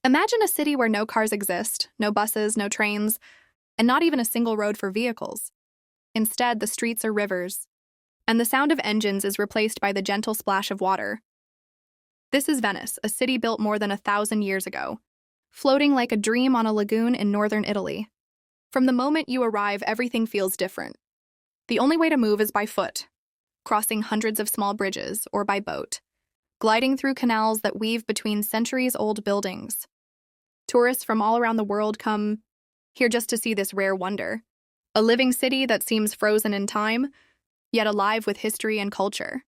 Imagine a city where no cars exist, no buses, no trains, and not even a single road for vehicles. Instead, the streets are rivers, and the sound of engines is replaced by the gentle splash of water. This is Venice, a city built more than 1,000 years ago, floating like a dream on a lagoon in northern Italy. From the moment you arrive, everything feels different. The only way to move is by foot, crossing hundreds of small bridges, or by boat, gliding through canals that weave between centuries-old buildings. Tourists from all around the world come here just to see this rare wonder, a living city that seems frozen in time, yet alive with history and culture.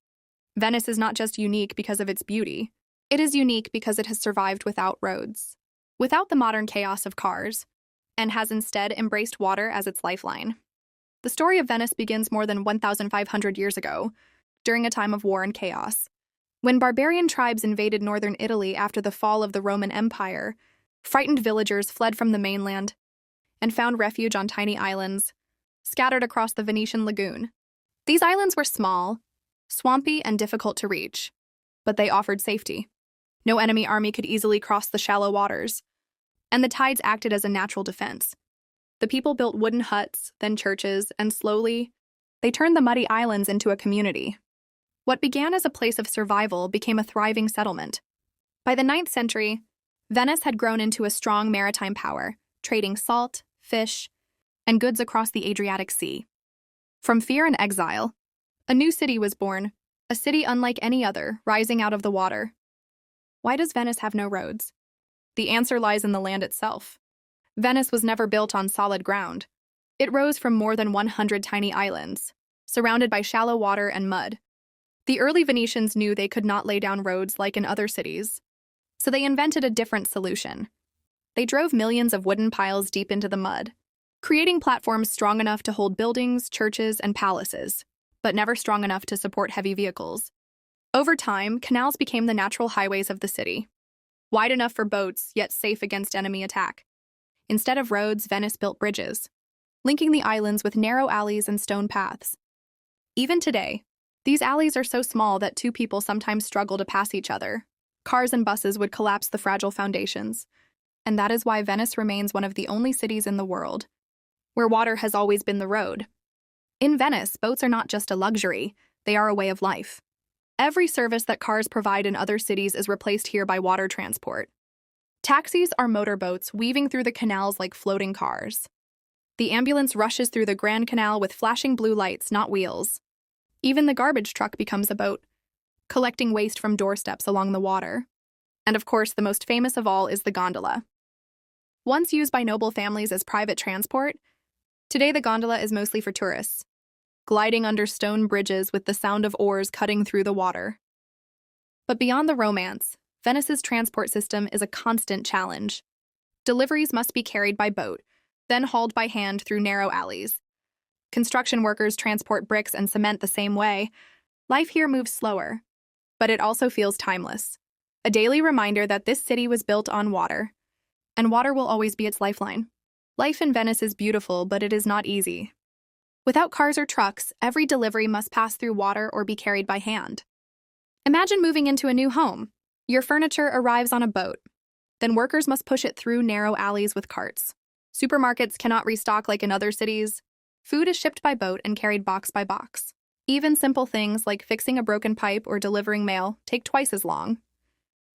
Venice is not just unique because of its beauty. It is unique because it has survived without roads, without the modern chaos of cars, and has instead embraced water as its lifeline. The story of Venice begins more than 1,500 years ago, during a time of war and chaos. When barbarian tribes invaded northern Italy after the fall of the Roman Empire, frightened villagers fled from the mainland and found refuge on tiny islands, scattered across the Venetian lagoon. These islands were small, swampy, and difficult to reach, but they offered safety. No enemy army could easily cross the shallow waters, and the tides acted as a natural defense. The people built wooden huts, then churches, and slowly, they turned the muddy islands into a community. What began as a place of survival became a thriving settlement. By the 9th century, Venice had grown into a strong maritime power, trading salt, fish, and goods across the Adriatic Sea. From fear and exile, a new city was born, a city unlike any other, rising out of the water. Why does Venice have no roads? The answer lies in the land itself. Venice was never built on solid ground. It rose from more than 100 tiny islands, surrounded by shallow water and mud. The early Venetians knew they could not lay down roads like in other cities, so they invented a different solution. They drove millions of wooden piles deep into the mud, creating platforms strong enough to hold buildings, churches, and palaces, but never strong enough to support heavy vehicles. Over time, canals became the natural highways of the city, wide enough for boats, yet safe against enemy attack. Instead of roads, Venice built bridges, linking the islands with narrow alleys and stone paths. Even today, these alleys are so small that two people sometimes struggle to pass each other. Cars and buses would collapse the fragile foundations, and that is why Venice remains one of the only cities in the world where water has always been the road. In Venice, boats are not just a luxury, they are a way of life. Every service that cars provide in other cities is replaced here by water transport. Taxis are motorboats weaving through the canals like floating cars. The ambulance rushes through the Grand Canal with flashing blue lights, not wheels. Even the garbage truck becomes a boat, collecting waste from doorsteps along the water. And of course, the most famous of all is the gondola. Once used by noble families as private transport, today the gondola is mostly for tourists, gliding under stone bridges with the sound of oars cutting through the water. But beyond the romance, Venice's transport system is a constant challenge. Deliveries must be carried by boat, then hauled by hand through narrow alleys. Construction workers transport bricks and cement the same way. Life here moves slower, but it also feels timeless. A daily reminder that this city was built on water, and water will always be its lifeline. Life in Venice is beautiful, but it is not easy. Without cars or trucks, every delivery must pass through water or be carried by hand. Imagine moving into a new home. Your furniture arrives on a boat. Then workers must push it through narrow alleys with carts. Supermarkets cannot restock like in other cities. Food is shipped by boat and carried box by box. Even simple things like fixing a broken pipe or delivering mail take twice as long.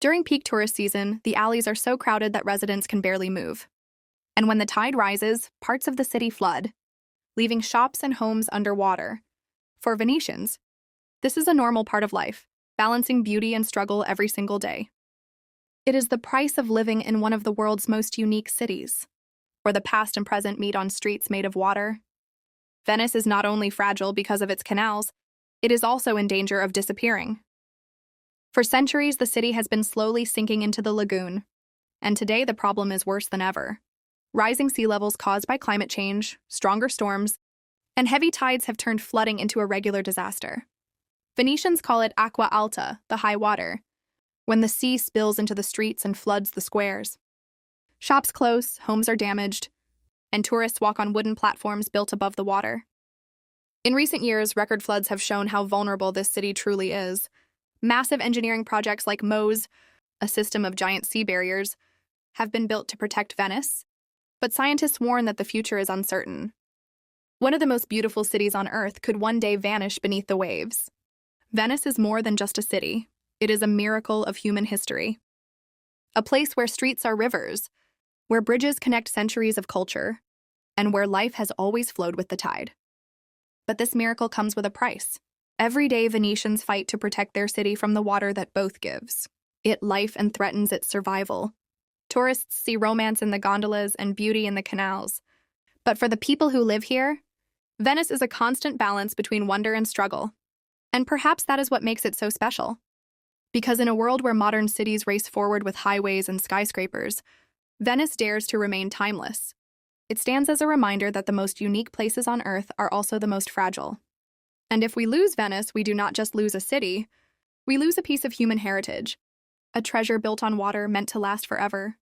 During peak tourist season, the alleys are so crowded that residents can barely move. And when the tide rises, parts of the city flood, leaving shops and homes underwater. For Venetians, this is a normal part of life, balancing beauty and struggle every single day. It is the price of living in one of the world's most unique cities, where the past and present meet on streets made of water. Venice is not only fragile because of its canals, it is also in danger of disappearing. For centuries, the city has been slowly sinking into the lagoon, and today the problem is worse than ever. Rising sea levels caused by climate change, stronger storms, and heavy tides have turned flooding into a regular disaster. Venetians call it acqua alta, the high water, when the sea spills into the streets and floods the squares. Shops close, homes are damaged, and tourists walk on wooden platforms built above the water. In recent years, record floods have shown how vulnerable this city truly is. Massive engineering projects like MOSE, a system of giant sea barriers, have been built to protect Venice, but scientists warn that the future is uncertain. One of the most beautiful cities on Earth could one day vanish beneath the waves. Venice is more than just a city. It is a miracle of human history. A place where streets are rivers, where bridges connect centuries of culture, and where life has always flowed with the tide. But this miracle comes with a price. Every day, Venetians fight to protect their city from the water that both gives it life and threatens its survival. Tourists see romance in the gondolas and beauty in the canals. But for the people who live here, Venice is a constant balance between wonder and struggle. And perhaps that is what makes it so special. Because in a world where modern cities race forward with highways and skyscrapers, Venice dares to remain timeless. It stands as a reminder that the most unique places on Earth are also the most fragile. And if we lose Venice, we do not just lose a city, we lose a piece of human heritage, a treasure built on water meant to last forever.